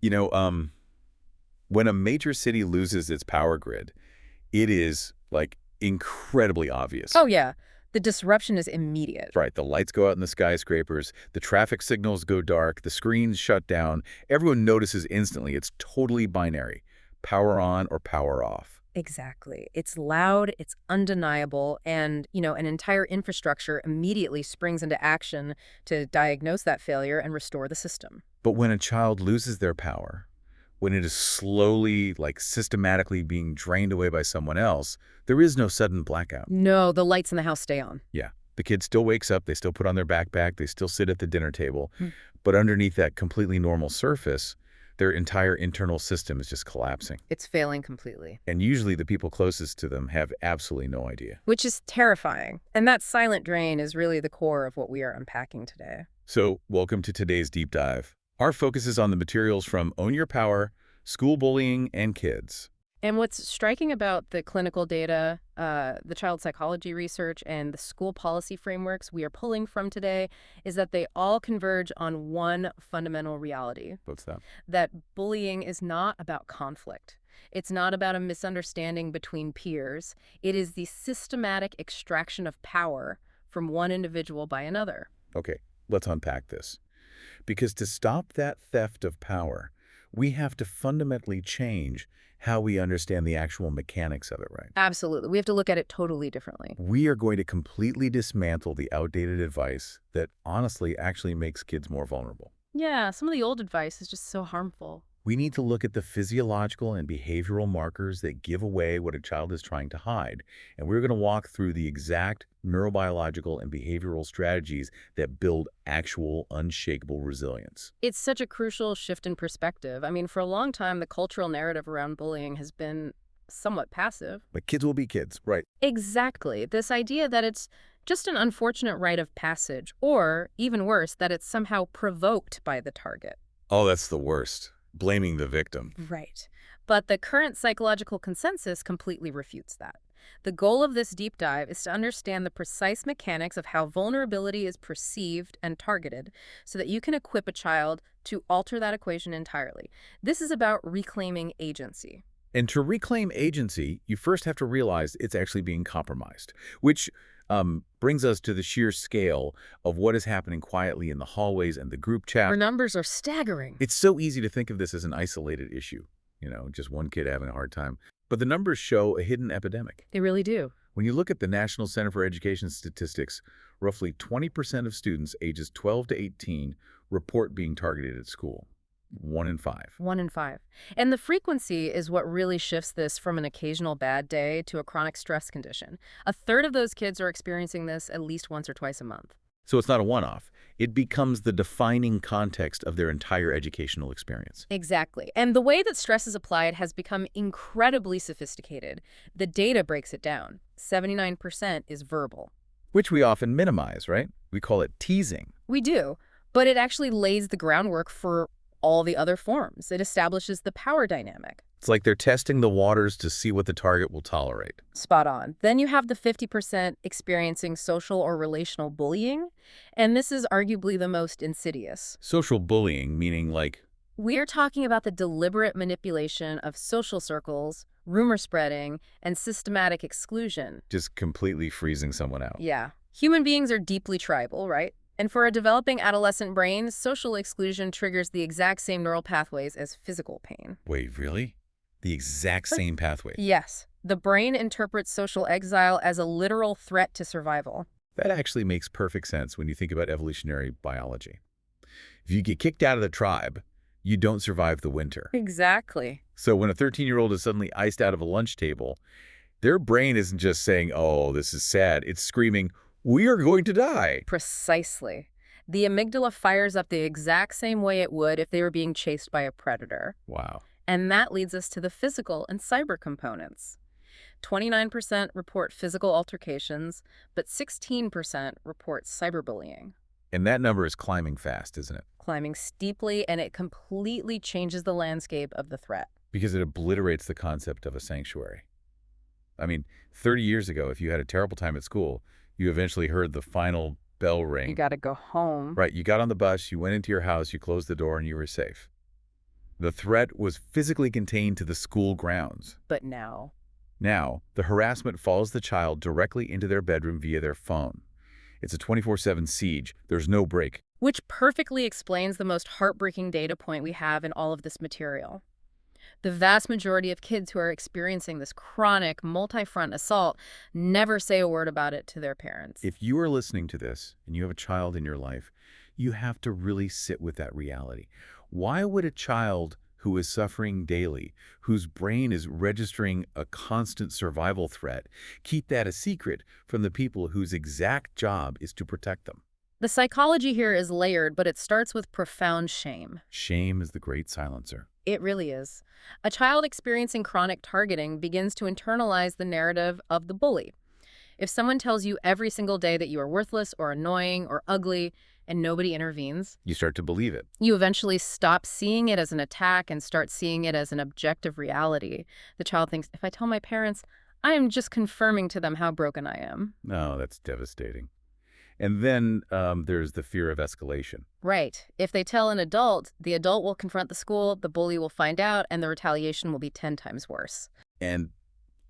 You know, when a major city loses its power grid, it is, like, incredibly obvious. Oh, yeah. The disruption is immediate. Right, the lights go out in the skyscrapers, the traffic signals go dark, the screens shut down. Everyone notices instantly. It's totally binary. Power on or power off. Exactly. It's loud, it's undeniable, and, an entire infrastructure immediately springs into action to diagnose that failure and restore the system. But when a child loses their power, when it is slowly, like systematically being drained away by someone else, there is no sudden blackout. No, the lights in the house stay on. Yeah. The kid still wakes up, they still put on their backpack, they still sit at the dinner table, Hmm. but underneath that completely normal surface, their entire internal system is just collapsing. It's failing completely. And usually the people closest to them have absolutely no idea. Which is terrifying. And that silent drain is really the core of what we are unpacking today. So, welcome to today's deep dive. Our focus is on the materials from Own Your Power, school bullying, and kids. And what's striking about the clinical data, the child psychology research, and the school policy frameworks we are pulling from today is that they all converge on one fundamental reality, What's that? that bullying is not about conflict. It's not about a misunderstanding between peers. It is the systematic extraction of power from one individual by another. Okay, let's unpack this. Because to stop that theft of power, we have to fundamentally change how we understand the actual mechanics of it, right? Absolutely. We have to look at it totally differently. We are going to completely dismantle the outdated advice that honestly actually makes kids more vulnerable. Yeah, some of the old advice is just so harmful. We need to look at the physiological and behavioral markers that give away what a child is trying to hide. And we're going to walk through the exact neurobiological and behavioral strategies that build actual unshakable resilience. It's such a crucial shift in perspective. I mean, for a long time, the cultural narrative around bullying has been somewhat passive. But kids will be kids, right? Exactly. This idea that it's just an unfortunate rite of passage, or, even worse, that it's somehow provoked by the target. Oh, that's the worst. Blaming the victim. Right. But the current psychological consensus completely refutes that. The goal of this deep dive is to understand the precise mechanics of how vulnerability is perceived and targeted so that you can equip a child to alter that equation entirely. This is about reclaiming agency. And to reclaim agency, you first have to realize it's actually being compromised, which brings us to the sheer scale of what is happening quietly in the hallways and the group chat. Our numbers are staggering. It's so easy to think of this as an isolated issue, just one kid having a hard time. But the numbers show a hidden epidemic. They really do. When you look at the National Center for Education statistics, roughly 20% of students ages 12 to 18 report being targeted at school. 1 in 5. 1 in 5. And the frequency is what really shifts this from an occasional bad day to a chronic stress condition. A third of those kids are experiencing this at least once or twice a month. So it's not a one-off. It becomes the defining context of their entire educational experience. Exactly. And the way that stress is applied has become incredibly sophisticated. The data breaks it down. 79% is verbal. Which we often minimize, right? We call it teasing. We do, but it actually lays the groundwork for all the other forms. It establishes the power dynamic. It's like they're testing the waters to see what the target will tolerate. Spot on. Then you have the 50% experiencing social or relational bullying, and this is arguably the most insidious. Social bullying, meaning like... We're talking about the deliberate manipulation of social circles, rumor spreading, and systematic exclusion. just completely freezing someone out. Yeah. Human beings are deeply tribal, right? And for a developing adolescent brain, social exclusion triggers the exact same neural pathways as physical pain. Wait, really? The exact same pathway? Yes. The brain interprets social exile as a literal threat to survival. That actually makes perfect sense when you think about evolutionary biology. If you get kicked out of the tribe, you don't survive the winter. Exactly. So when a 13-year-old is suddenly iced out of a lunch table, their brain isn't just saying, oh, this is sad. It's screaming, we are going to die. Precisely. The amygdala fires up the exact same way it would if they were being chased by a predator. Wow. And that leads us to the physical and cyber components. 29% report physical altercations, but 16% report cyberbullying. And that number is climbing fast, isn't it? Climbing steeply, and it completely changes the landscape of the threat. Because it obliterates the concept of a sanctuary. I mean, 30 years ago, if you had a terrible time at school, you eventually heard the final bell ring. You gotta go home. Right, you got on the bus, you went into your house, you closed the door, and you were safe. The threat was physically contained to the school grounds. But now, Now, the harassment follows the child directly into their bedroom via their phone. It's a 24/7 siege. There's no break. which perfectly explains the most heartbreaking data point we have in all of this material. The vast majority of kids who are experiencing this chronic, multi-front assault never say a word about it to their parents. If you are listening to this and you have a child in your life, you have to really sit with that reality. Why would a child who is suffering daily, whose brain is registering a constant survival threat, keep that a secret from the people whose exact job is to protect them? The psychology here is layered, but it starts with profound shame. Shame is the great silencer. It really is. A child experiencing chronic targeting begins to internalize the narrative of the bully. If someone tells you every single day that you are worthless or annoying or ugly and nobody intervenes, You start to believe it. you eventually stop seeing it as an attack and start seeing it as an objective reality. The child thinks, if I tell my parents, I am just confirming to them how broken I am. No, that's devastating. And then there's the fear of escalation. Right. If they tell an adult, the adult will confront the school, the bully will find out, and the retaliation will be 10 times worse. And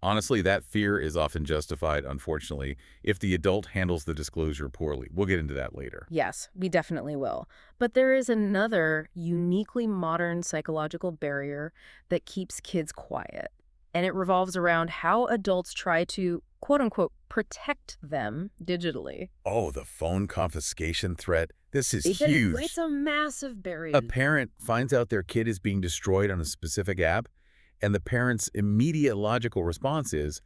honestly, that fear is often justified, unfortunately, if the adult handles the disclosure poorly. We'll get into that later. Yes, we definitely will. But there is another uniquely modern psychological barrier that keeps kids quiet. And it revolves around how adults try to, quote unquote, protect them digitally. Oh, the phone confiscation threat. This is Because huge. it's a massive barrier. A parent finds out their kid is being destroyed on a specific app, and the parent's immediate logical response is,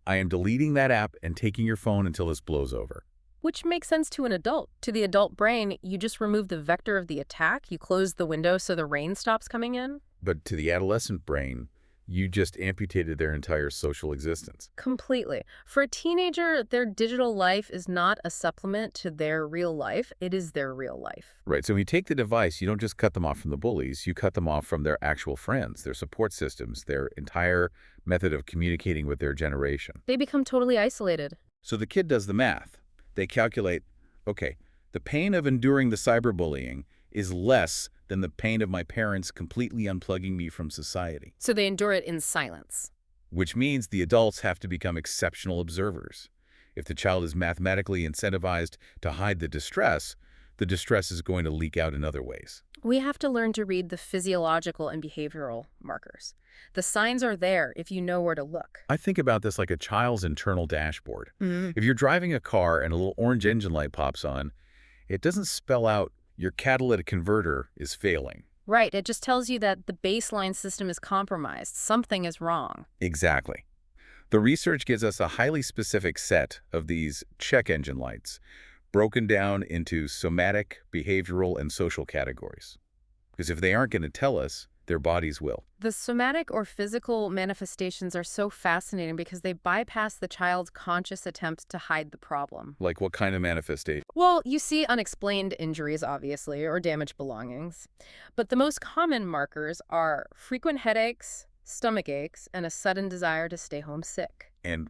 I am deleting that app and taking your phone until this blows over. Which makes sense to an adult. To the adult brain, you just remove the vector of the attack, you close the window so the rain stops coming in. But to the adolescent brain, you just amputated their entire social existence. Completely. For a teenager, their digital life is not a supplement to their real life. It is their real life. Right, so when you take the device, you don't just cut them off from the bullies, you cut them off from their actual friends, their support systems, their entire method of communicating with their generation. They become totally isolated. So the kid does the math. They calculate, okay, the pain of enduring the cyberbullying is less than the pain of my parents completely unplugging me from society, So they endure it in silence. which means the adults have to become exceptional observers. If the child is mathematically incentivized to hide the distress is going to leak out in other ways. We have to learn to read the physiological and behavioral markers. The signs are there if you know where to look. I think about this like a child's internal dashboard. Mm. If you're driving a car and a little orange engine light pops on, it doesn't spell out your catalytic converter is failing. Right, it just tells you that the baseline system is compromised. Something is wrong. Exactly. The research gives us a highly specific set of these check engine lights, broken down into somatic, behavioral, and social categories. Because if they aren't going to tell us, their bodies will. The somatic or physical manifestations are so fascinating because they bypass the child's conscious attempts to hide the problem. Like what kind of manifestation? Well, you see unexplained injuries, obviously, or damaged belongings. But the most common markers are frequent headaches, stomach aches, and a sudden desire to stay home sick. And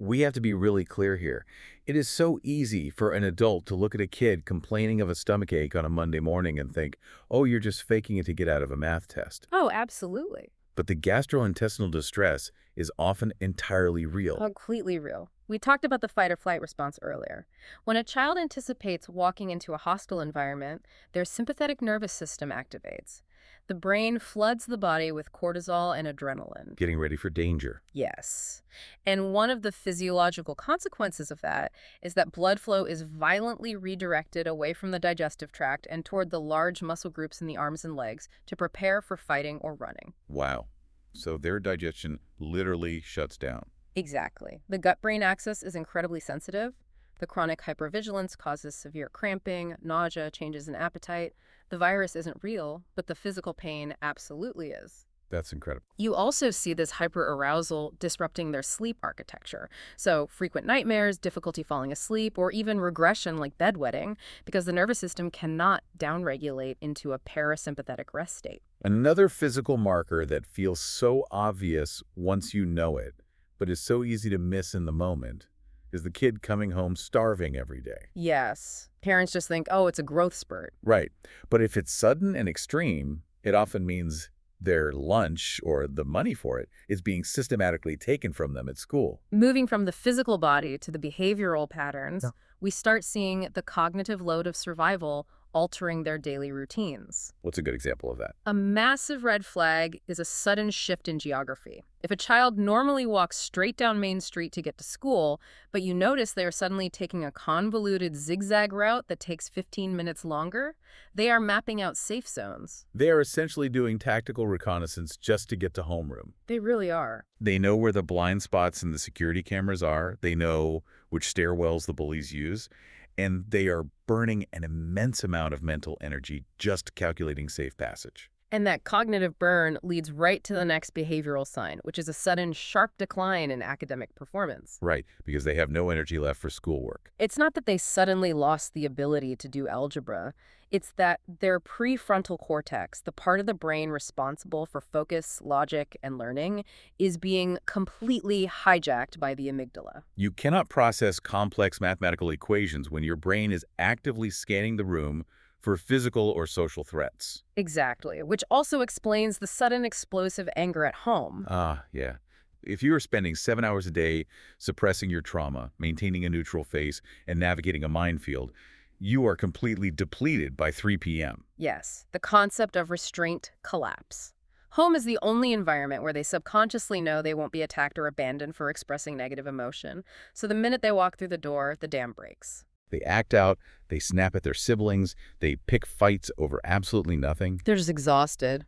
we have to be really clear here. It is so easy for an adult to look at a kid complaining of a stomachache on a Monday morning and think, oh, you're just faking it to get out of a math test. Oh, absolutely. But the gastrointestinal distress is often entirely real. Completely real. We talked about the fight or flight response earlier. When a child anticipates walking into a hostile environment, their sympathetic nervous system activates. The brain floods the body with cortisol and adrenaline. Getting ready for danger. Yes. And one of the physiological consequences of that is that blood flow is violently redirected away from the digestive tract and toward the large muscle groups in the arms and legs to prepare for fighting or running. Wow. So their digestion literally shuts down. Exactly. The gut-brain axis is incredibly sensitive. The chronic hypervigilance causes severe cramping, nausea, changes in appetite. The virus isn't real, but the physical pain absolutely is. That's incredible. You also see this hyperarousal disrupting their sleep architecture. So frequent nightmares, difficulty falling asleep, or even regression like bedwetting, because the nervous system cannot downregulate into a parasympathetic rest state. Another physical marker that feels so obvious once you know it, but is so easy to miss in the moment, is the kid coming home starving every day. Yes. Parents just think, oh, it's a growth spurt. Right. But if it's sudden and extreme, it often means Their lunch or the money for it is being systematically taken from them at school. Moving from the physical body to the behavioral Yeah. patterns, we start seeing the cognitive load of survival altering their daily routines. What's a good example of that? A massive red flag is a sudden shift in geography. If a child normally walks straight down Main Street to get to school, but you notice they are suddenly taking a convoluted zigzag route that takes 15 minutes longer, they are mapping out safe zones. They are essentially doing tactical reconnaissance just to get to homeroom. They really are. They know where the blind spots in the security cameras are. They know which stairwells the bullies use. And they are burning an immense amount of mental energy just calculating safe passage. And that cognitive burn leads right to the next behavioral sign, which is a sudden sharp decline in academic performance. Right, because they have no energy left for schoolwork. It's not that they suddenly lost the ability to do algebra. It's that their prefrontal cortex, the part of the brain responsible for focus, logic, and learning, is being completely hijacked by the amygdala. You cannot process complex mathematical equations when your brain is actively scanning the room for physical or social threats. Exactly, which also explains the sudden explosive anger at home. Ah, yeah. If you are spending 7 hours a day suppressing your trauma, maintaining a neutral face, and navigating a minefield, you are completely depleted by 3 p.m. Yes, the concept of restraint collapse. Home is the only environment where they subconsciously know they won't be attacked or abandoned for expressing negative emotion. So the minute they walk through the door, the dam breaks. They act out, they snap at their siblings, they pick fights over absolutely nothing. They're just exhausted.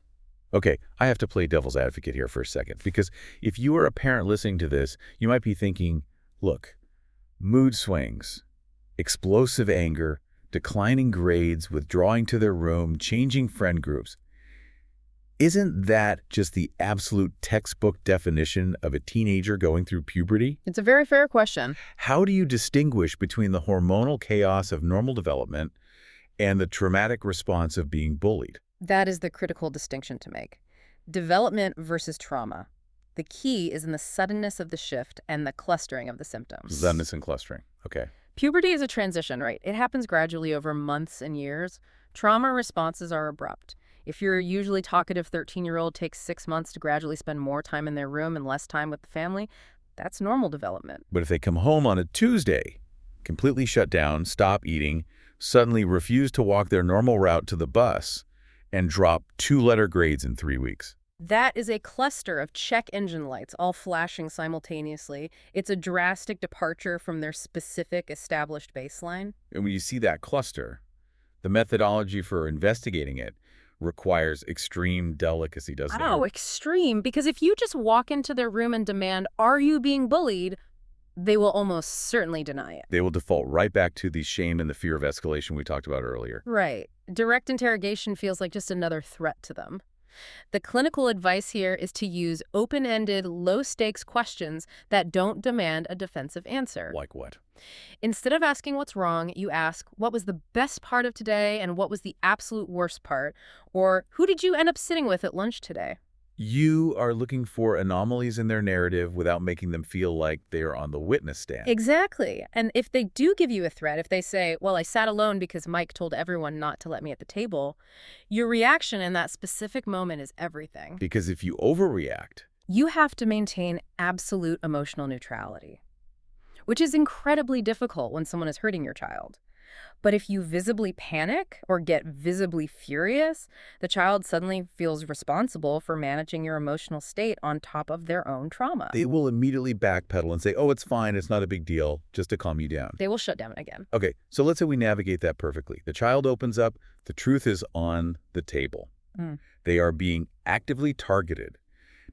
Okay, I have to play devil's advocate here for a second, because if you are a parent listening to this, you might be thinking, look, mood swings, explosive anger, declining grades, withdrawing to their room, changing friend groups. Isn't that just the absolute textbook definition of a teenager going through puberty? It's a very fair question. How do you distinguish between the hormonal chaos of normal development and the traumatic response of being bullied? That is the critical distinction to make. Development versus trauma. The key is in the suddenness of the shift and the clustering of the symptoms. Suddenness and clustering. Okay. Puberty is a transition, right? It happens gradually over months and years. Trauma responses are abrupt. If your usually talkative 13-year-old takes 6 months to gradually spend more time in their room and less time with the family, that's normal development. But if they come home on a Tuesday, completely shut down, stop eating, suddenly refuse to walk their normal route to the bus, and drop 2-letter grades in 3 weeks. That is a cluster of check engine lights all flashing simultaneously. It's a drastic departure from their specific established baseline. And when you see that cluster, the methodology for investigating it requires extreme delicacy, doesn't it? Oh, extreme. Because if you just walk into their room and demand, "Are you being bullied?" they will almost certainly deny it. They will default right back to the shame and the fear of escalation we talked about earlier. Right. Direct interrogation feels like just another threat to them. The clinical advice here is to use open-ended, low-stakes questions that don't demand a defensive answer. Like what? Instead of asking what's wrong, you ask, what was the best part of today and what was the absolute worst part? Or who did you end up sitting with at lunch today? You are looking for anomalies in their narrative without making them feel like they are on the witness stand. Exactly. And if they do give you a threat, if they say, well, I sat alone because Mike told everyone not to let me at the table, your reaction in that specific moment is everything. Because if you overreact, You have to maintain absolute emotional neutrality, which is incredibly difficult when someone is hurting your child. But if you visibly panic or get visibly furious, the child suddenly feels responsible for managing your emotional state on top of their own trauma. they will immediately backpedal and say, oh, it's fine, it's not a big deal, just to calm you down. They will shut down again. Okay, so let's say we navigate that perfectly. The child opens up, the truth is on the table. Mm. They are being actively targeted.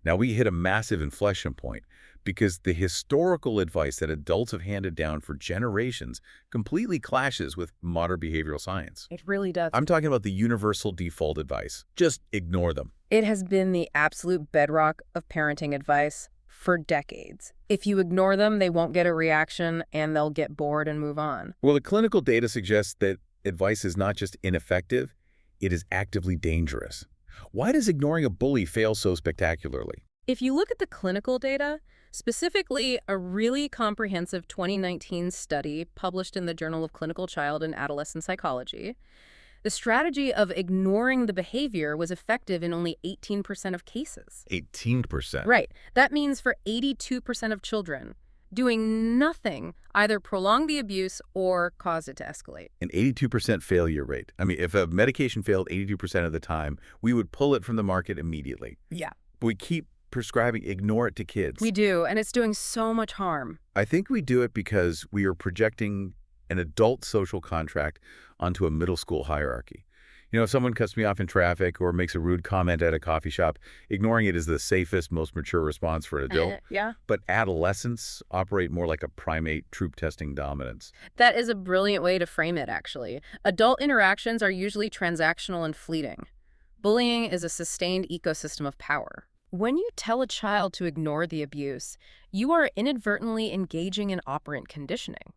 Now we hit a massive inflection point because the historical advice that adults have handed down for generations completely clashes with modern behavioral science. It really does. I'm talking about the universal default advice. Just ignore them. It has been the absolute bedrock of parenting advice for decades. If you ignore them, they won't get a reaction and they'll get bored and move on. Well, the clinical data suggests that advice is not just ineffective, it is actively dangerous. Why does ignoring a bully fail so spectacularly? If you look at the clinical data, specifically a really comprehensive 2019 study published in the Journal of Clinical Child and Adolescent Psychology, The strategy of ignoring the behavior was effective in only 18% of cases. 18%. Right. That means for 82% of children, doing nothing either prolonged the abuse or caused it to escalate. An 82% failure rate. I mean, if a medication failed 82% of the time, we would pull it from the market immediately. Yeah. We keep prescribing ignore it to kids. We do, and it's doing so much harm. I think we do it because we are projecting an adult social contract onto a middle school hierarchy. You know, if someone cuts me off in traffic or makes a rude comment at a coffee shop, ignoring it is the safest, most mature response for an adult. Yeah. But adolescents operate more like a primate troop testing dominance. That is a brilliant way to frame it, actually. Adult interactions are usually transactional and fleeting. Bullying is a sustained ecosystem of power. When you tell a child to ignore the abuse, you are inadvertently engaging in operant conditioning.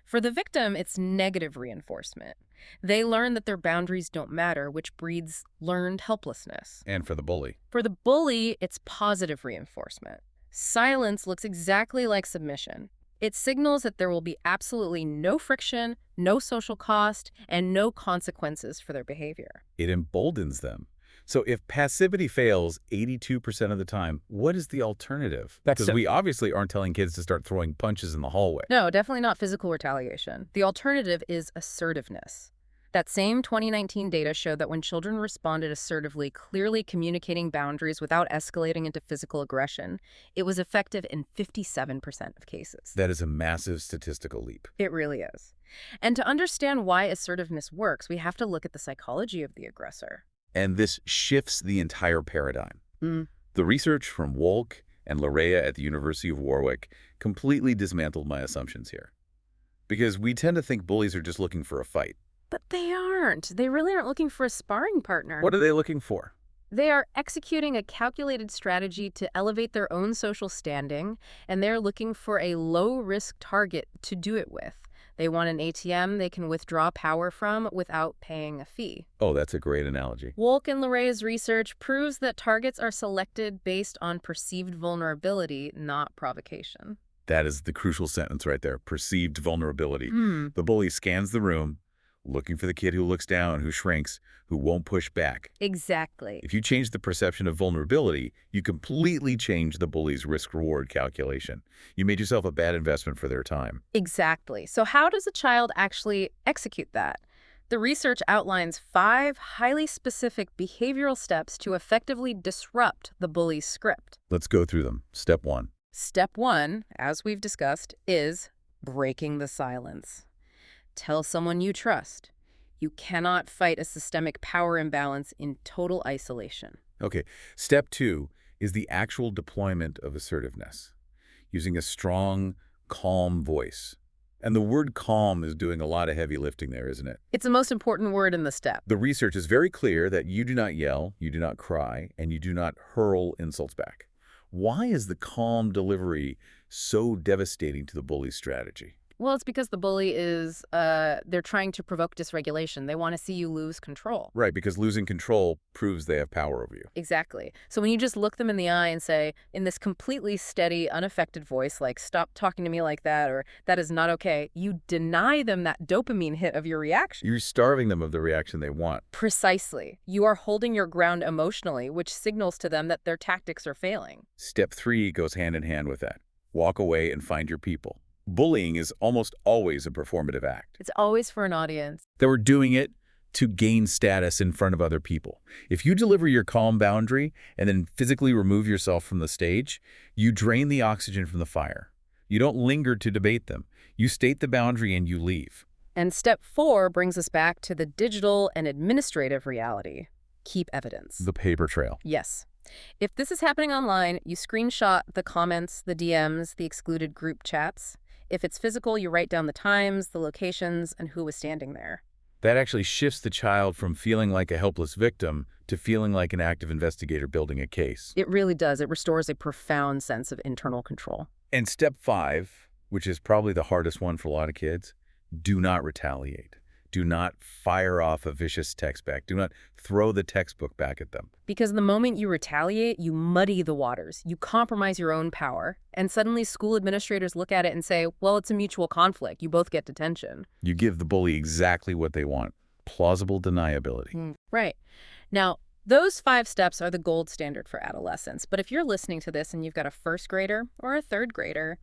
For the victim, it's negative reinforcement. They learn that their boundaries don't matter, which breeds learned helplessness. And for the bully. For the bully, it's positive reinforcement. Silence looks exactly like submission. It signals that there will be absolutely no friction, no social cost, and no consequences for their behavior. It emboldens them. So if passivity fails 82% of the time, what is the alternative? Because we obviously aren't telling kids to start throwing punches in the hallway. No, definitely not physical retaliation. The alternative is assertiveness. That same 2019 data showed that when children responded assertively, clearly communicating boundaries without escalating into physical aggression, it was effective in 57% of cases. That is a massive statistical leap. It really is. And to understand why assertiveness works, we have to look at the psychology of the aggressor. And this shifts the entire paradigm. Mm. The research from Wolk and Larea at the University of Warwick completely dismantled my assumptions here. Because we tend to think bullies are just looking for a fight. But they aren't. They really aren't looking for a sparring partner. What are they looking for? They are executing a calculated strategy to elevate their own social standing, and they're looking for a low-risk target to do it with. They want an ATM they can withdraw power from without paying a fee. Oh, that's a great analogy. Wolk and Larea's research proves that targets are selected based on perceived vulnerability, not provocation. That is the crucial sentence right there, perceived vulnerability. The bully scans the room, looking for the kid who looks down, who shrinks, who won't push back. Exactly. If you change the perception of vulnerability, you completely change the bully's risk-reward calculation. You made yourself a bad investment for their time. Exactly. So how does a child actually execute that? The research outlines 5 highly specific behavioral steps to effectively disrupt the bully's script. Let's go through them. Step 1. Step 1, as we've discussed, is breaking the silence. Tell someone you trust. You cannot fight a systemic power imbalance in total isolation. Okay. Step 2 is the actual deployment of assertiveness, using a strong, calm voice. And the word calm is doing a lot of heavy lifting there, isn't it? It's the most important word in the step. The research is very clear that you do not yell, you do not cry, and you do not hurl insults back. Why is the calm delivery so devastating to the bully's strategy? Well, it's because the bully is, they're trying to provoke dysregulation. They want to see you lose control. Right, because losing control proves they have power over you. Exactly. So when you just look them in the eye and say, in this completely steady, unaffected voice, like, stop talking to me like that, or that is not okay, you deny them that dopamine hit of your reaction. You're starving them of the reaction they want. Precisely. You are holding your ground emotionally, which signals to them that their tactics are failing. Step 3 goes hand in hand with that. Walk away and find your people. Bullying is almost always a performative act. It's always for an audience. They were doing it to gain status in front of other people. If you deliver your calm boundary and then physically remove yourself from the stage, you drain the oxygen from the fire. You don't linger to debate them. You state the boundary and you leave. And step 4 brings us back to the digital and administrative reality. Keep evidence. The paper trail. Yes. If this is happening online, you screenshot the comments, the DMs, the excluded group chats. If it's physical, you write down the times, the locations, and who was standing there. That actually shifts the child from feeling like a helpless victim to feeling like an active investigator building a case. It really does. It restores a profound sense of internal control. And step 5, which is probably the hardest one for a lot of kids, do not retaliate. Do not fire off a vicious text back. Do not throw the textbook back at them. Because the moment you retaliate, you muddy the waters. You compromise your own power. And suddenly school administrators look at it and say, well, it's a mutual conflict. You both get detention. You give the bully exactly what they want. plausible deniability. Right. Now, those 5 steps are the gold standard for adolescence. But if you're listening to this and you've got a first grader or a third grader,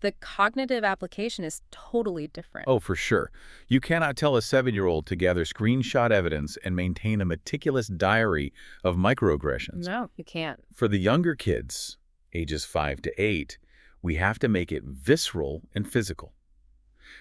the cognitive application is totally different. Oh, for sure. You cannot tell a 7-year-old to gather screenshot evidence and maintain a meticulous diary of microaggressions. No, you can't. For the younger kids, ages 5 to 8, we have to make it visceral and physical.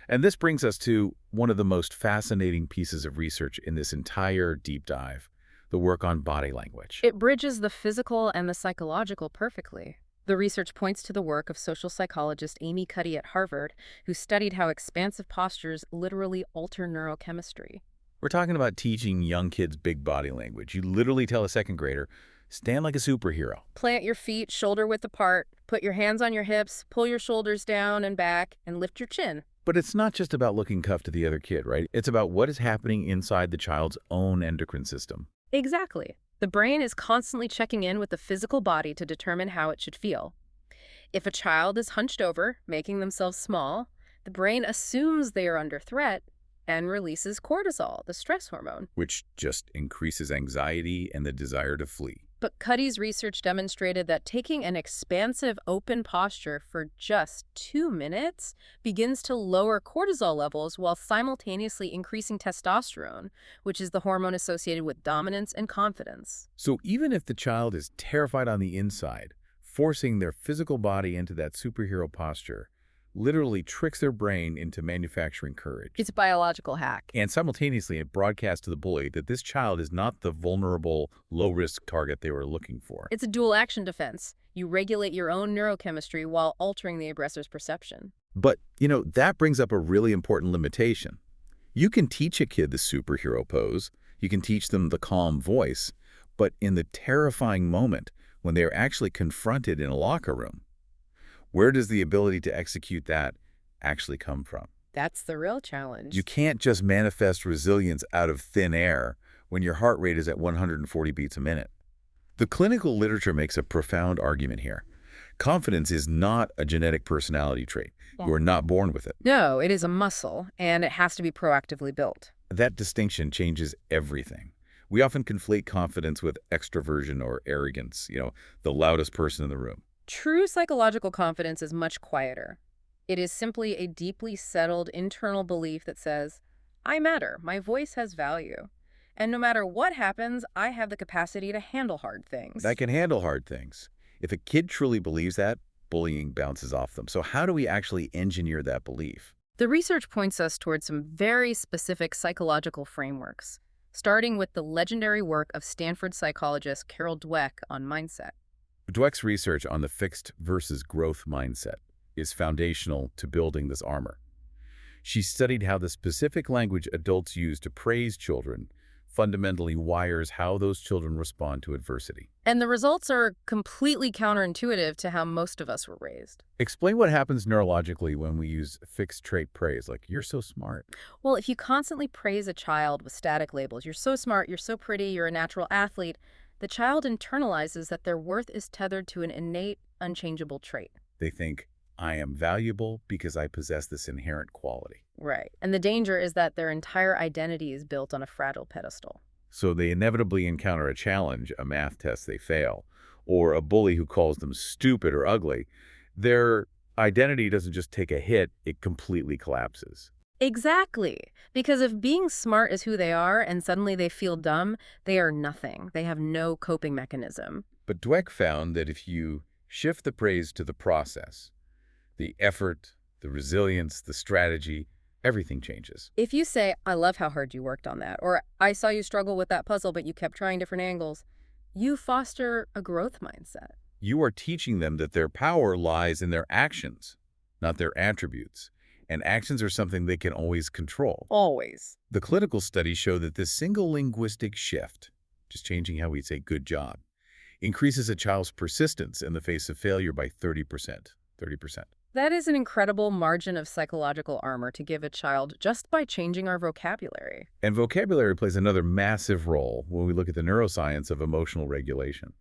And this brings us to one of the most fascinating pieces of research in this entire deep dive, the work on body language. It bridges the physical and the psychological perfectly. The research points to the work of social psychologist Amy Cuddy at Harvard, who studied how expansive postures literally alter neurochemistry. We're talking about teaching young kids big body language. You literally tell a second grader, stand like a superhero. Plant your feet shoulder width apart, put your hands on your hips, pull your shoulders down and back, and lift your chin. But it's not just about looking tough to the other kid, right? It's about what is happening inside the child's own endocrine system. Exactly. The brain is constantly checking in with the physical body to determine how it should feel. If a child is hunched over, making themselves small, the brain assumes they are under threat and releases cortisol, the stress hormone. Which just increases anxiety and the desire to flee. But Cuddy's research demonstrated that taking an expansive, open posture for just 2 minutes begins to lower cortisol levels while simultaneously increasing testosterone, which is the hormone associated with dominance and confidence. So even if the child is terrified on the inside, forcing their physical body into that superhero posture literally tricks their brain into manufacturing courage. It's a biological hack. And simultaneously, it broadcasts to the bully that this child is not the vulnerable, low-risk target they were looking for. It's a dual action defense. You regulate your own neurochemistry while altering the aggressor's perception. But, that brings up a really important limitation. You can teach a kid the superhero pose, you can teach them the calm voice, but in the terrifying moment when they are actually confronted in a locker room, where does the ability to execute that actually come from? That's the real challenge. You can't just manifest resilience out of thin air when your heart rate is at 140 beats a minute. The clinical literature makes a profound argument here. Confidence is not a genetic personality trait. Yeah. You are not born with it. No, it is a muscle, and it has to be proactively built. That distinction changes everything. We often conflate confidence with extroversion or arrogance, the loudest person in the room. True psychological confidence is much quieter. It is simply a deeply settled internal belief that says, I matter, my voice has value, and no matter what happens, I have the capacity to handle hard things. I can handle hard things. If a kid truly believes that, bullying bounces off them. So how do we actually engineer that belief? The research points us towards some very specific psychological frameworks, starting with the legendary work of Stanford psychologist Carol Dweck on mindset. Dweck's research on the fixed versus growth mindset is foundational to building this armor. She studied how the specific language adults use to praise children fundamentally wires how those children respond to adversity. And the results are completely counterintuitive to how most of us were raised. Explain what happens neurologically when we use fixed trait praise, like, you're so smart. Well, if you constantly praise a child with static labels, you're so smart, you're so pretty, you're a natural athlete, the child internalizes that their worth is tethered to an innate, unchangeable trait. They think, I am valuable because I possess this inherent quality. Right. And the danger is that their entire identity is built on a fragile pedestal. So they inevitably encounter a challenge, a math test they fail, or a bully who calls them stupid or ugly. Their identity doesn't just take a hit, it completely collapses. Exactly. Because if being smart is who they are and suddenly they feel dumb, they are nothing. They have no coping mechanism. But Dweck found that if you shift the praise to the process, the effort, the resilience, the strategy, everything changes. If you say, I love how hard you worked on that, or I saw you struggle with that puzzle, but you kept trying different angles, you foster a growth mindset. You are teaching them that their power lies in their actions, not their attributes. And actions are something they can always control. Always. The clinical studies show that this single linguistic shift, just changing how we say good job, increases a child's persistence in the face of failure by 30%. 30%. That is an incredible margin of psychological armor to give a child just by changing our vocabulary. And vocabulary plays another massive role when we look at the neuroscience of emotional regulation.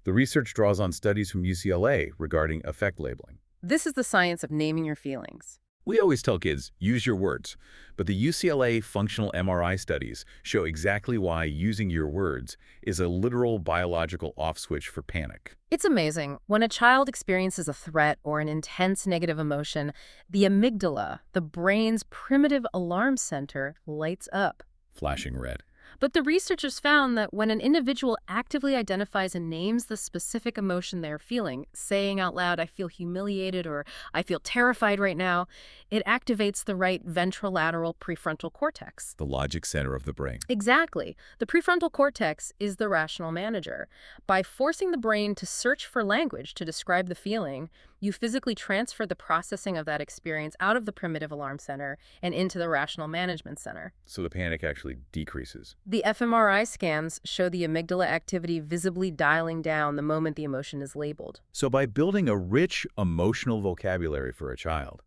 The research draws on studies from UCLA regarding affect labeling. This is the science of naming your feelings. We always tell kids, use your words, but the UCLA functional MRI studies show exactly why using your words is a literal biological off switch for panic. It's amazing. When a child experiences a threat or an intense negative emotion, the amygdala, the brain's primitive alarm center, lights up. Flashing red. But the researchers found that when an individual actively identifies and names the specific emotion they're feeling, saying out loud, I feel humiliated or I feel terrified right now, it activates the right ventrolateral prefrontal cortex. The logic center of the brain. Exactly. The prefrontal cortex is the rational manager. By forcing the brain to search for language to describe the feeling, you physically transfer the processing of that experience out of the primitive alarm center and into the rational management center. So the panic actually decreases. The fMRI scans show the amygdala activity visibly dialing down the moment the emotion is labeled. So by building a rich emotional vocabulary for a child,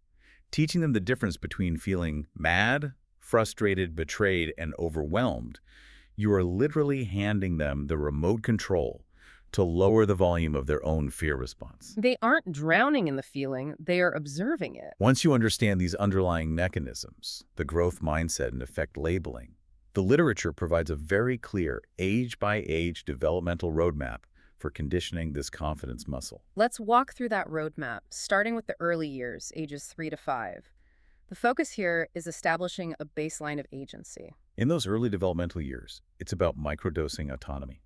teaching them the difference between feeling mad, frustrated, betrayed, and overwhelmed, you are literally handing them the remote control to lower the volume of their own fear response. They aren't drowning in the feeling, they are observing it. Once you understand these underlying mechanisms, the growth mindset and effect labeling, the literature provides a very clear age-by-age developmental roadmap for conditioning this confidence muscle. Let's walk through that roadmap, starting with the early years, ages 3 to 5. The focus here is establishing a baseline of agency. In those early developmental years, it's about microdosing autonomy,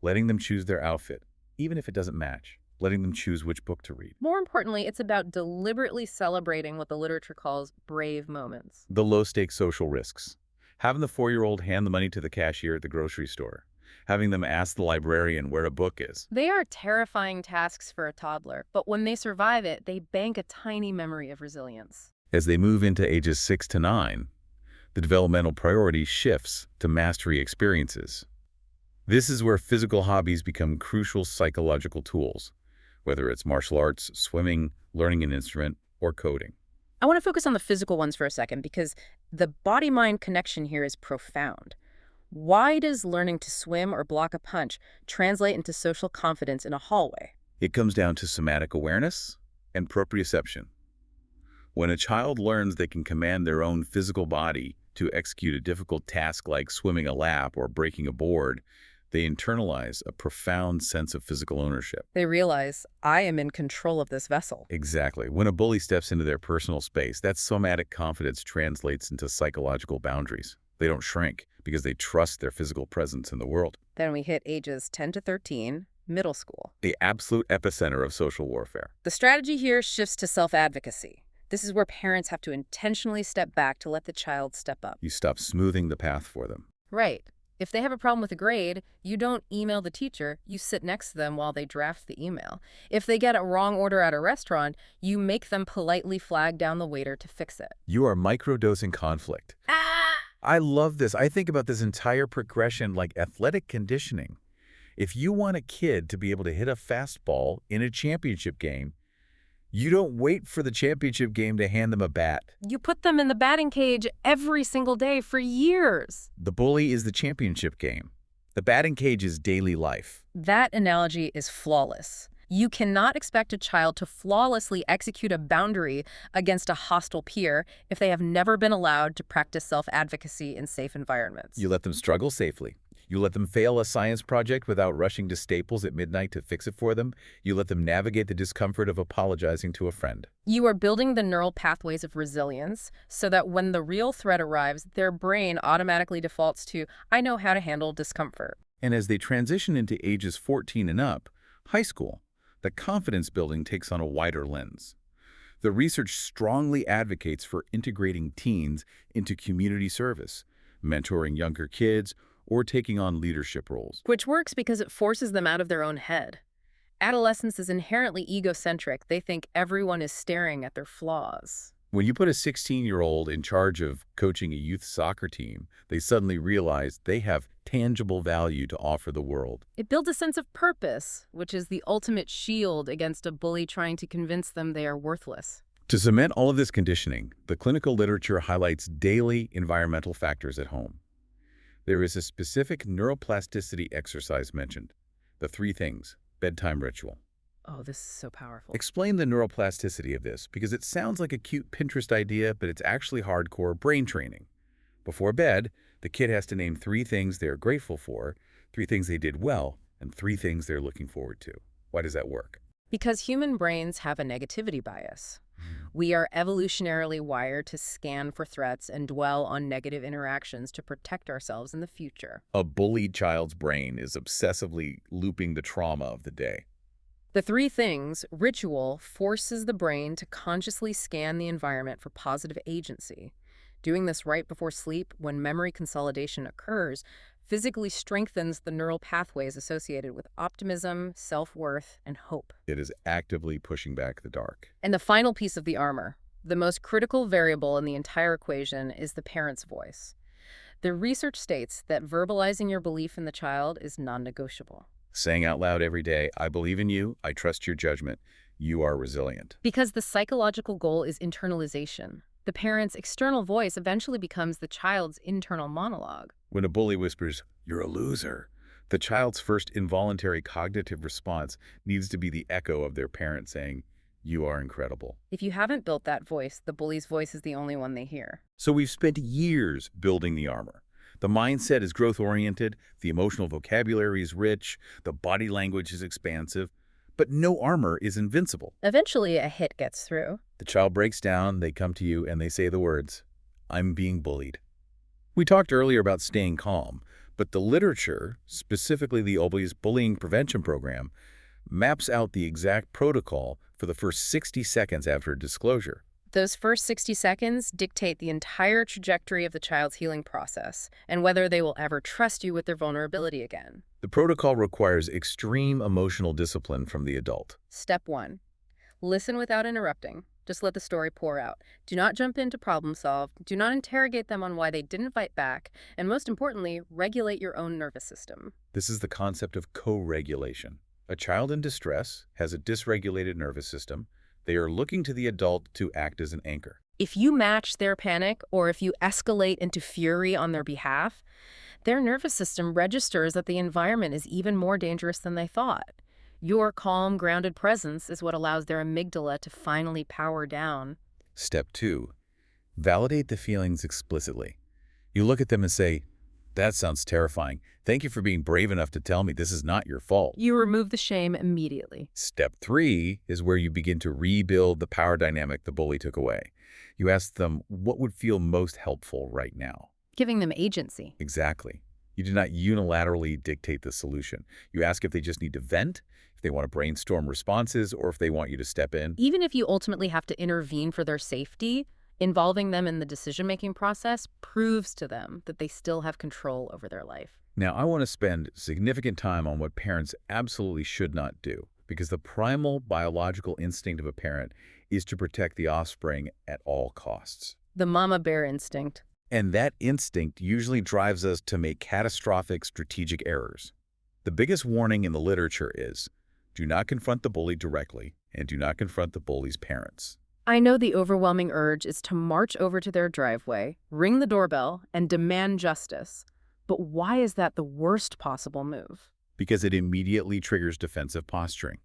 letting them choose their outfit, even if it doesn't match, letting them choose which book to read. More importantly, it's about deliberately celebrating what the literature calls brave moments. The low-stakes social risks. Having the 4-year-old hand the money to the cashier at the grocery store. Having them ask the librarian where a book is. They are terrifying tasks for a toddler, but when they survive it, they bank a tiny memory of resilience. As they move into ages 6 to 9, the developmental priority shifts to mastery experiences. This is where physical hobbies become crucial psychological tools, whether it's martial arts, swimming, learning an instrument, or coding. I want to focus on the physical ones for a second because the body-mind connection here is profound. Why does learning to swim or block a punch translate into social confidence in a hallway? It comes down to somatic awareness and proprioception. When a child learns they can command their own physical body to execute a difficult task like swimming a lap or breaking a board, they internalize a profound sense of physical ownership. They realize, I am in control of this vessel. Exactly. When a bully steps into their personal space, that somatic confidence translates into psychological boundaries. They don't shrink because they trust their physical presence in the world. Then we hit ages 10 to 13, middle school. The absolute epicenter of social warfare. The strategy here shifts to self-advocacy. This is where parents have to intentionally step back to let the child step up. You stop smoothing the path for them. Right. If they have a problem with a grade, you don't email the teacher, you sit next to them while they draft the email. If they get a wrong order at a restaurant, you make them politely flag down the waiter to fix it. You are microdosing conflict. I love this. I think about this entire progression like athletic conditioning. If you want a kid to be able to hit a fastball in a championship game, you don't wait for the championship game to hand them a bat. You put them in the batting cage every single day for years. The bully is the championship game. The batting cage is daily life. That analogy is flawless. You cannot expect a child to flawlessly execute a boundary against a hostile peer if they have never been allowed to practice self-advocacy in safe environments. You let them struggle safely. You let them fail a science project without rushing to Staples at midnight to fix it for them. You let them navigate the discomfort of apologizing to a friend. You are building the neural pathways of resilience so that when the real threat arrives, their brain automatically defaults to, I know how to handle discomfort. And as they transition into ages 14 and up, high school, the confidence building takes on a wider lens. The research strongly advocates for integrating teens into community service, mentoring younger kids, or taking on leadership roles. Which works because it forces them out of their own head. Adolescence is inherently egocentric. They think everyone is staring at their flaws. When you put a 16-year-old in charge of coaching a youth soccer team, they suddenly realize they have tangible value to offer the world. It builds a sense of purpose, which is the ultimate shield against a bully trying to convince them they are worthless. To cement all of this conditioning, the clinical literature highlights daily environmental factors at home. There is a specific neuroplasticity exercise mentioned, the 3 things, bedtime ritual. Oh, this is so powerful. Explain the neuroplasticity of this, because it sounds like a cute Pinterest idea, but it's actually hardcore brain training. Before bed, the kid has to name 3 things they're grateful for, 3 things they did well, and 3 things they're looking forward to. Why does that work? Because human brains have a negativity bias. We are evolutionarily wired to scan for threats and dwell on negative interactions to protect ourselves in the future. A bullied child's brain is obsessively looping the trauma of the day. The 3 things ritual forces the brain to consciously scan the environment for positive agency. Doing this right before sleep, when memory consolidation occurs, physically strengthens the neural pathways associated with optimism, self-worth, and hope. It is actively pushing back the dark. And the final piece of the armor, the most critical variable in the entire equation, is the parent's voice. The research states that verbalizing your belief in the child is non-negotiable. Saying out loud every day, I believe in you, I trust your judgment, you are resilient. Because the psychological goal is internalization. The parent's external voice eventually becomes the child's internal monologue. When a bully whispers, you're a loser, the child's first involuntary cognitive response needs to be the echo of their parent saying, you are incredible. If you haven't built that voice, the bully's voice is the only one they hear. So we've spent years building the armor. The mindset is growth-oriented, the emotional vocabulary is rich, the body language is expansive, but no armor is invincible. Eventually, a hit gets through. The child breaks down, they come to you, and they say the words, I'm being bullied. We talked earlier about staying calm, but the literature, specifically the Obly's Bullying Prevention Program, maps out the exact protocol for the first 60 seconds after disclosure. Those first 60 seconds dictate the entire trajectory of the child's healing process and whether they will ever trust you with their vulnerability again. The protocol requires extreme emotional discipline from the adult. Step 1. Listen without interrupting. Just let the story pour out. Do not jump in to problem solve. Do not interrogate them on why they didn't fight back. And most importantly, regulate your own nervous system. This is the concept of co-regulation. A child in distress has a dysregulated nervous system. They are looking to the adult to act as an anchor. If you match their panic or if you escalate into fury on their behalf, their nervous system registers that the environment is even more dangerous than they thought. Your calm, grounded presence is what allows their amygdala to finally power down. Step 2. Validate the feelings explicitly. You look at them and say, that sounds terrifying. Thank you for being brave enough to tell me this is not your fault. You remove the shame immediately. Step 3 is where you begin to rebuild the power dynamic the bully took away. You ask them what would feel most helpful right now. Giving them agency. Exactly. You do not unilaterally dictate the solution. You ask if they just need to vent, if they want to brainstorm responses, or if they want you to step in. Even if you ultimately have to intervene for their safety, involving them in the decision-making process proves to them that they still have control over their life. Now, I want to spend significant time on what parents absolutely should not do, because the primal biological instinct of a parent is to protect the offspring at all costs. The mama bear instinct. And that instinct usually drives us to make catastrophic strategic errors. The biggest warning in the literature is, do not confront the bully directly, and do not confront the bully's parents. I know the overwhelming urge is to march over to their driveway, ring the doorbell, and demand justice. But why is that the worst possible move? Because it immediately triggers defensive posturing.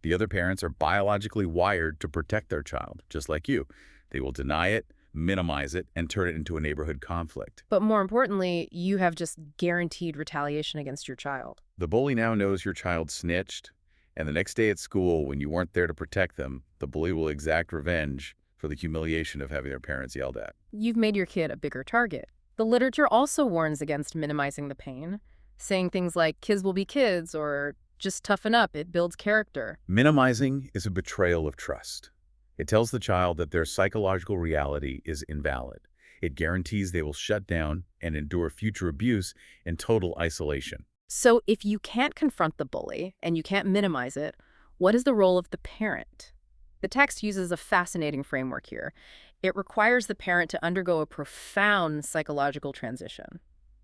The other parents are biologically wired to protect their child, just like you. They will deny it, minimize it, and turn it into a neighborhood conflict. But more importantly, you have just guaranteed retaliation against your child. The bully now knows your child snitched, and the next day at school, when you weren't there to protect them, the bully will exact revenge for the humiliation of having their parents yelled at. You've made your kid a bigger target. The literature also warns against minimizing the pain, saying things like kids will be kids or just toughen up, it builds character. Minimizing is a betrayal of trust. It tells the child that their psychological reality is invalid. It guarantees they will shut down and endure future abuse in total isolation. So if you can't confront the bully and you can't minimize it, what is the role of the parent? The text uses a fascinating framework here. It requires the parent to undergo a profound psychological transition.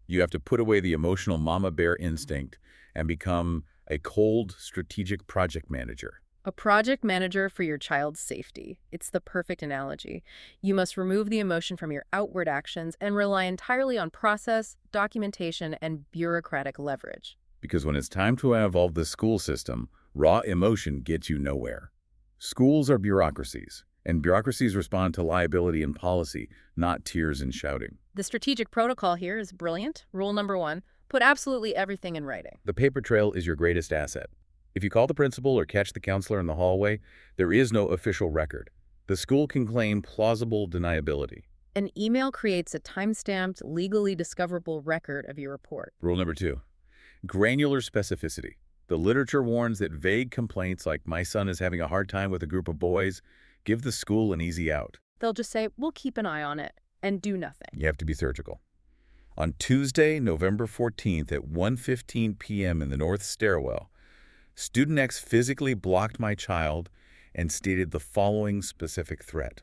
You have to put away the emotional mama bear instinct and become a cold, strategic project manager. A project manager for your child's safety. It's the perfect analogy. You must remove the emotion from your outward actions and rely entirely on process, documentation, and bureaucratic leverage. Because when it's time to evolve the school system, Raw emotion gets you nowhere. Schools are bureaucracies, and bureaucracies respond to liability and policy, not tears and shouting. The strategic protocol here is brilliant. Rule number one, put absolutely everything in writing. The paper trail is your greatest asset. If you call the principal or catch the counselor in the hallway, there is no official record. The school can claim plausible deniability. An email creates a time-stamped, legally discoverable record of your report. Rule number 2, granular specificity. The literature warns that vague complaints like "my son is having a hard time with a group of boys" give the school an easy out. They'll just say, we'll keep an eye on it, and do nothing. You have to be surgical. On Tuesday, November 14th at 1:15 p.m. in the North Stairwell, Student X physically blocked my child and stated the following specific threat.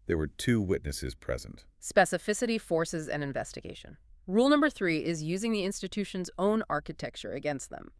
There were 2 witnesses present. Specificity forces an investigation. Rule number 3 is using the institution's own architecture against them.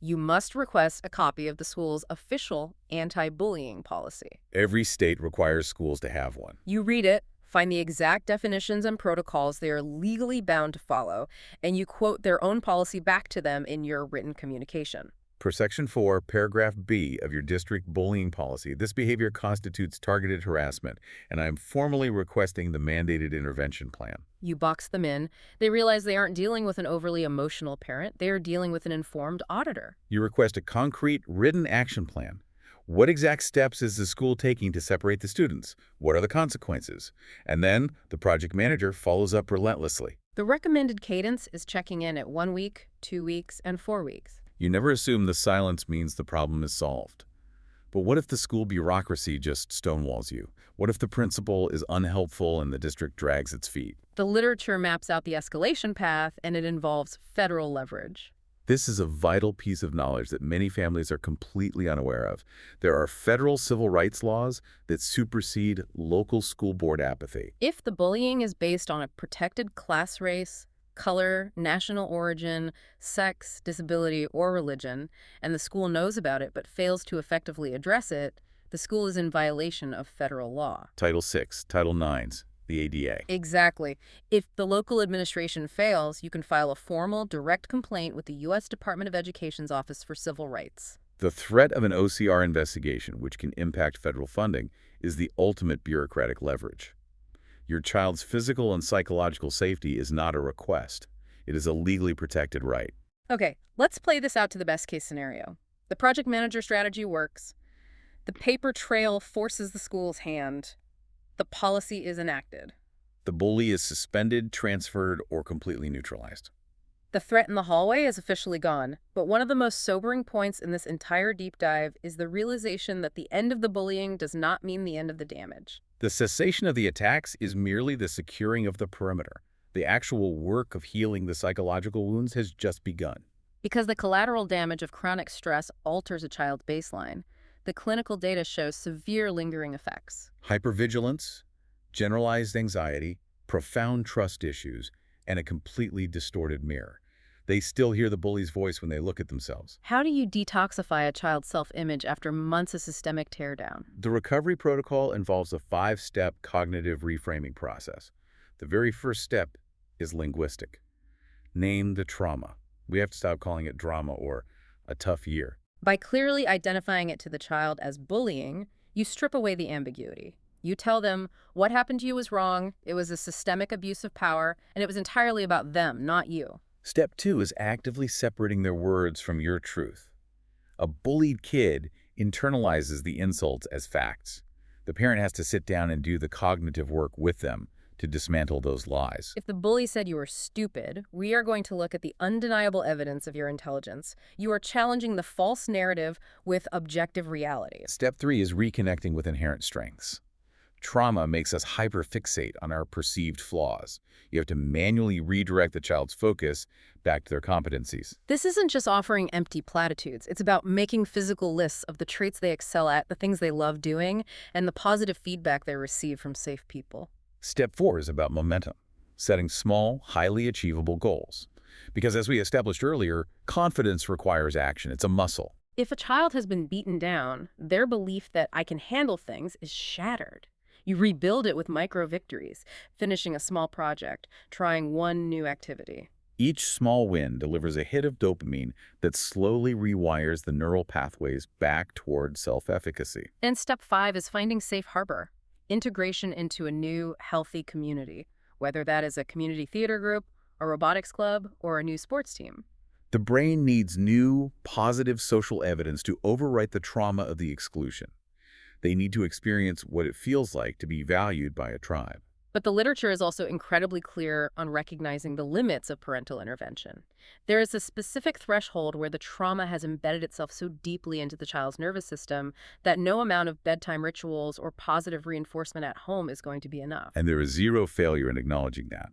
You must request a copy of the school's official anti-bullying policy. Every state requires schools to have one. You read it, find the exact definitions and protocols they are legally bound to follow, and you quote their own policy back to them in your written communication. Per Section 4, Paragraph B of your district bullying policy, this behavior constitutes targeted harassment, and I am formally requesting the mandated intervention plan. You box them in. They realize they aren't dealing with an overly emotional parent. They are dealing with an informed auditor. You request a concrete, written action plan. What exact steps is the school taking to separate the students? What are the consequences? And then the project manager follows up relentlessly. The recommended cadence is checking in at 1 week, 2 weeks, and 4 weeks. You never assume the silence means the problem is solved. But what if the school bureaucracy just stonewalls you? What if the principal is unhelpful and the district drags its feet? The literature maps out the escalation path, and it involves federal leverage. This is a vital piece of knowledge that many families are completely unaware of. There are federal civil rights laws that supersede local school board apathy. If the bullying is based on a protected class, race, color, national origin, sex, disability, or religion, and the school knows about it but fails to effectively address it, the school is in violation of federal law. Title VI, Title IX, the ADA. Exactly. If the local administration fails, you can file a formal, direct complaint with the U.S. Department of Education's Office for Civil Rights. The threat of an OCR investigation, which can impact federal funding, is the ultimate bureaucratic leverage. Your child's physical and psychological safety is not a request. It is a legally protected right. Okay, let's play this out to the best-case scenario. The project manager strategy works. The paper trail forces the school's hand. The policy is enacted. The bully is suspended, transferred, or completely neutralized. The threat in the hallway is officially gone, but one of the most sobering points in this entire deep dive is the realization that the end of the bullying does not mean the end of the damage. The cessation of the attacks is merely the securing of the perimeter. The actual work of healing the psychological wounds has just begun. Because the collateral damage of chronic stress alters a child's baseline, the clinical data shows severe lingering effects. Hypervigilance, generalized anxiety, profound trust issues, and a completely distorted mirror. They still hear the bully's voice when they look at themselves. How do you detoxify a child's self-image after months of systemic teardown? The recovery protocol involves a 5-step cognitive reframing process. The very first step is linguistic. Name the trauma. We have to stop calling it drama or a tough year. By clearly identifying it to the child as bullying, you strip away the ambiguity. You tell them what happened to you was wrong, it was a systemic abuse of power, and it was entirely about them, not you. Step 2 is actively separating their words from your truth. A bullied kid internalizes the insults as facts. The parent has to sit down and do the cognitive work with them to dismantle those lies. If the bully said you were stupid, we are going to look at the undeniable evidence of your intelligence. You are challenging the false narrative with objective reality. Step 3 is reconnecting with inherent strengths. Trauma makes us hyperfixate on our perceived flaws. You have to manually redirect the child's focus back to their competencies. This isn't just offering empty platitudes. It's about making physical lists of the traits they excel at, the things they love doing, and the positive feedback they receive from safe people. Step 4 is about momentum, setting small, highly achievable goals. Because as we established earlier, confidence requires action. It's a muscle. If a child has been beaten down, their belief that I can handle things is shattered. You rebuild it with micro victories, finishing a small project, trying one new activity. Each small win delivers a hit of dopamine that slowly rewires the neural pathways back toward self-efficacy. And step 5 is finding safe harbor, integration into a new, healthy community, whether that is a community theater group, a robotics club, or a new sports team. The brain needs new, positive social evidence to overwrite the trauma of the exclusion. They need to experience what it feels like to be valued by a tribe. But the literature is also incredibly clear on recognizing the limits of parental intervention. There is a specific threshold where the trauma has embedded itself so deeply into the child's nervous system that no amount of bedtime rituals or positive reinforcement at home is going to be enough. And there is zero failure in acknowledging that.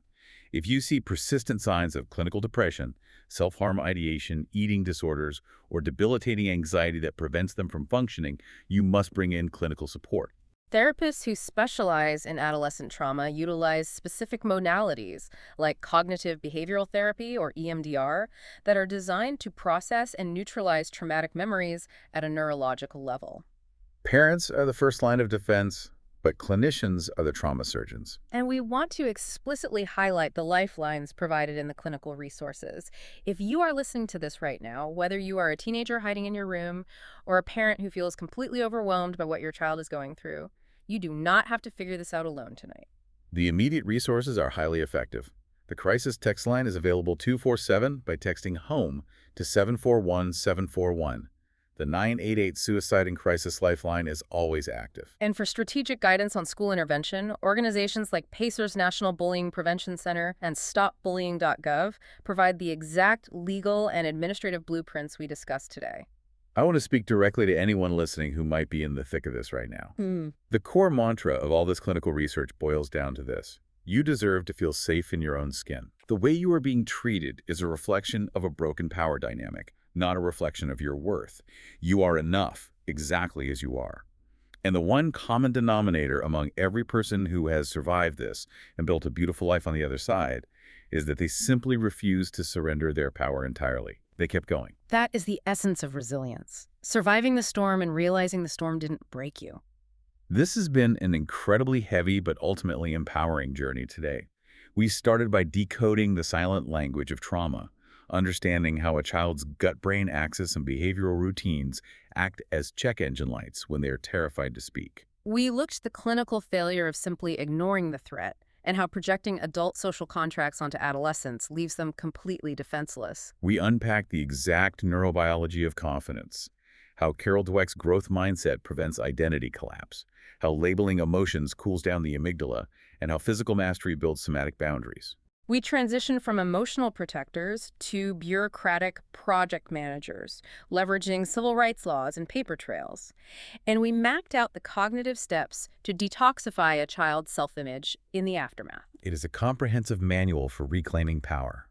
If you see persistent signs of clinical depression, self-harm ideation, eating disorders, or debilitating anxiety that prevents them from functioning, you must bring in clinical support. Therapists who specialize in adolescent trauma utilize specific modalities like cognitive behavioral therapy or EMDR that are designed to process and neutralize traumatic memories at a neurological level. Parents are the first line of defense, but clinicians are the trauma surgeons. And we want to explicitly highlight the lifelines provided in the clinical resources. If you are listening to this right now, whether you are a teenager hiding in your room or a parent who feels completely overwhelmed by what your child is going through, you do not have to figure this out alone tonight. The immediate resources are highly effective. The crisis text line is available 24/7 by texting HOME to 741-741. The 988 Suicide and Crisis Lifeline is always active. And for strategic guidance on school intervention, organizations like PACER's National Bullying Prevention Center and StopBullying.gov provide the exact legal and administrative blueprints we discussed today. I want to speak directly to anyone listening who might be in the thick of this right now. Hmm. The core mantra of all this clinical research boils down to this. You deserve to feel safe in your own skin. The way you are being treated is a reflection of a broken power dynamic, not a reflection of your worth. You are enough, exactly as you are. And the one common denominator among every person who has survived this and built a beautiful life on the other side is that they simply refused to surrender their power entirely. They kept going. That is the essence of resilience. Surviving the storm and realizing the storm didn't break you. This has been an incredibly heavy but ultimately empowering journey today. We started by decoding the silent language of trauma, understanding how a child's gut-brain axis and behavioral routines act as check engine lights when they are terrified to speak. We looked at the clinical failure of simply ignoring the threat and how projecting adult social contracts onto adolescents leaves them completely defenseless. We unpacked the exact neurobiology of confidence, how Carol Dweck's growth mindset prevents identity collapse, how labeling emotions cools down the amygdala, and how physical mastery builds somatic boundaries. We transitioned from emotional protectors to bureaucratic project managers, leveraging civil rights laws and paper trails. And we mapped out the cognitive steps to detoxify a child's self-image in the aftermath. It is a comprehensive manual for reclaiming power.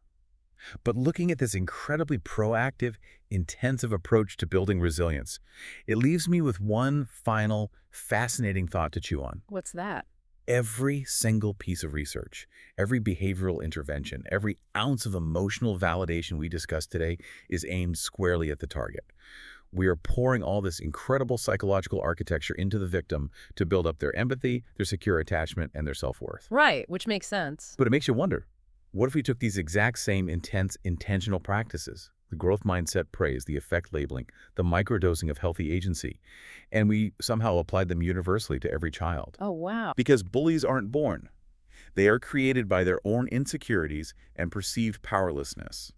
But looking at this incredibly proactive, intensive approach to building resilience, it leaves me with one final, fascinating thought to chew on. What's that? Every single piece of research, every behavioral intervention, every ounce of emotional validation we discussed today is aimed squarely at the target. We are pouring all this incredible psychological architecture into the victim to build up their empathy, their secure attachment, and their self-worth. Right, which makes sense. But it makes you wonder, what if we took these exact same intense, intentional practices, the growth mindset praise, the effect labeling, the microdosing of healthy agency, and we somehow applied them universally to every child? Oh, wow. Because bullies aren't born. They are created by their own insecurities and perceived powerlessness.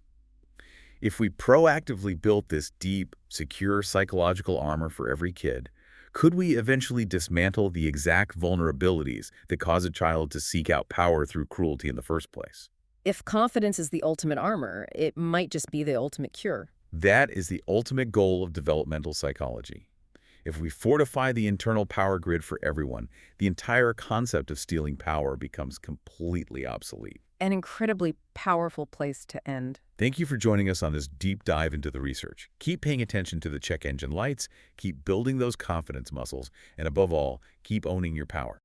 If we proactively built this deep, secure psychological armor for every kid, could we eventually dismantle the exact vulnerabilities that cause a child to seek out power through cruelty in the first place? If confidence is the ultimate armor, it might just be the ultimate cure. That is the ultimate goal of developmental psychology. If we fortify the internal power grid for everyone, the entire concept of stealing power becomes completely obsolete. An incredibly powerful place to end. Thank you for joining us on this deep dive into the research. Keep paying attention to the check engine lights, keep building those confidence muscles, and above all, keep owning your power.